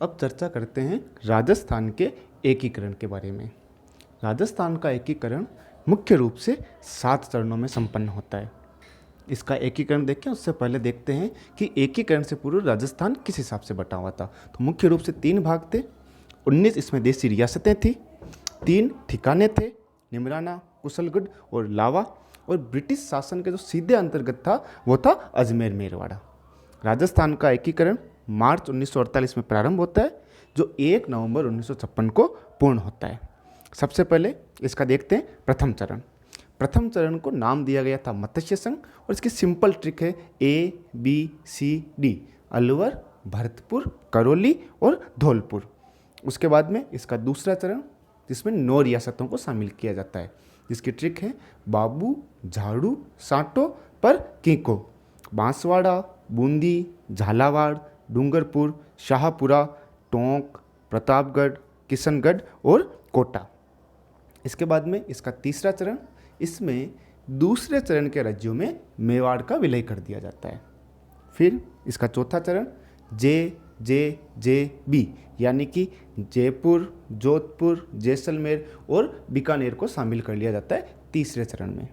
अब चर्चा करते हैं राजस्थान के एकीकरण के बारे में। राजस्थान का एकीकरण मुख्य रूप से 7 चरणों में संपन्न होता है। इसका एकीकरण देखें उससे पहले देखते हैं कि एकीकरण से पूर्व राजस्थान किस हिसाब से बटा हुआ था। तो मुख्य रूप से 3 भाग थे, 19 इसमें देसी रियासतें थी, 3 ठिकाने थे, निमराना, कुशलगढ़ और लावा, और ब्रिटिश शासन के जो सीधे अंतर्गत था वो था अजमेर मेरवाड़ा। राजस्थान का एकीकरण मार्च 1948 में प्रारंभ होता है, जो 1 नवंबर 1956 को पूर्ण होता है। सबसे पहले इसका देखते हैं प्रथम चरण। प्रथम चरण को नाम दिया गया था मत्स्य संघ, और इसकी सिंपल ट्रिक है ABCD, अलवर, भरतपुर, करौली और धौलपुर। उसके बाद में इसका दूसरा चरण जिसमें 9 रियासतों को शामिल किया जाता है, जिसकी ट्रिक है बाबू, झाड़ू, साटो पर कीको, बांसवाड़ा, बूंदी, झालावाड़, डूंगरपुर, शाहपुरा, टोंक, प्रतापगढ़, किशनगढ़ और कोटा। इसके बाद में इसका तीसरा चरण, इसमें दूसरे चरण के राज्यों में मेवाड़ का विलय कर दिया जाता है। फिर इसका चौथा चरण JJJB, यानी कि जयपुर, जोधपुर, जैसलमेर और बीकानेर को शामिल कर लिया जाता है तीसरे चरण में।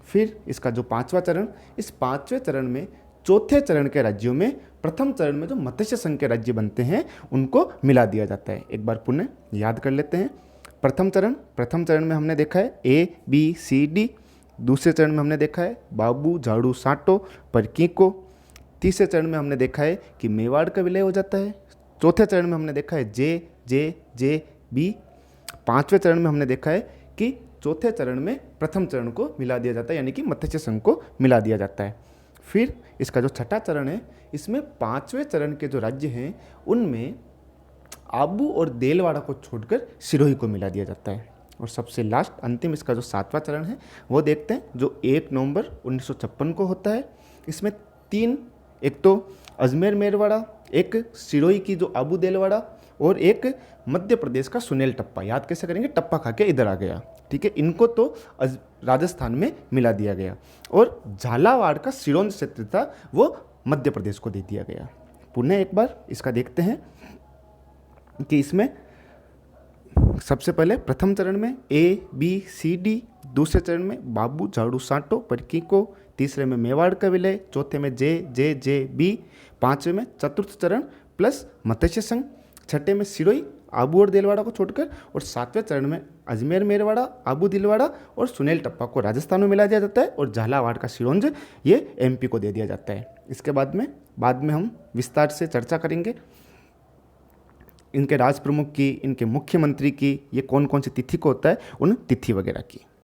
फिर इसका जो पांचवा चरण, इस पांचवें चरण में चौथे चरण के राज्यों में प्रथम चरण में जो मत्स्य संघ के राज्य बनते हैं उनको मिला दिया जाता है। एक बार पुनः याद कर लेते हैं। प्रथम चरण में हमने देखा है ABCD, दूसरे चरण में हमने देखा है बाबू, झाड़ू, साटो पर कीको, तीसरे चरण में हमने देखा है कि मेवाड़ का विलय हो जाता है, चौथे चरण में हमने देखा है JJJB, पांचवें चरण में हमने देखा है कि चौथे चरण में प्रथम चरण को मिला दिया जाता है, यानी कि मत्स्य संघ को मिला दिया जाता है। फिर इसका जो छठा चरण है, इसमें पांचवें चरण के जो राज्य हैं उनमें आबू और देलवाड़ा को छोड़कर सिरोही को मिला दिया जाता है। और सबसे लास्ट अंतिम इसका जो सातवां चरण है वो देखते हैं, जो 1 नवंबर 1956 को होता है। इसमें 3, एक तो अजमेर मेरवाड़ा, एक सिरोही की जो आबू देलवाड़ा, और एक मध्य प्रदेश का सुनेल टप्पा। याद कैसे करेंगे, टप्पा खा के इधर आ गया, ठीक है। इनको तो राजस्थान में मिला दिया गया, और झालावाड़ का सिरोंज क्षेत्र था वो मध्य प्रदेश को दे दिया गया। पुनः एक बार इसका देखते हैं कि इसमें सबसे पहले प्रथम चरण में ABCD, दूसरे चरण में बाबू, झाड़ू, साटो पर कीको, तीसरे में मेवाड़ का विलय, चौथे में JJJB, पांचवें में चतुर्थ चरण प्लस मत्स्य संघ, छठे में सिरोही, आबू और देलवाड़ा को छोड़कर, और सातवें चरण में अजमेर मेरवाड़ा, आबू दिलवाड़ा और सुनेल टप्पा को राजस्थान में मिला दिया जाता है, और झालावाड़ का सिरोंज ये MP को दे दिया जाता है। इसके बाद में हम विस्तार से चर्चा करेंगे इनके राज प्रमुख की, इनके मुख्यमंत्री की, ये कौन कौन सी तिथि को होता है, उन तिथि वगैरह की।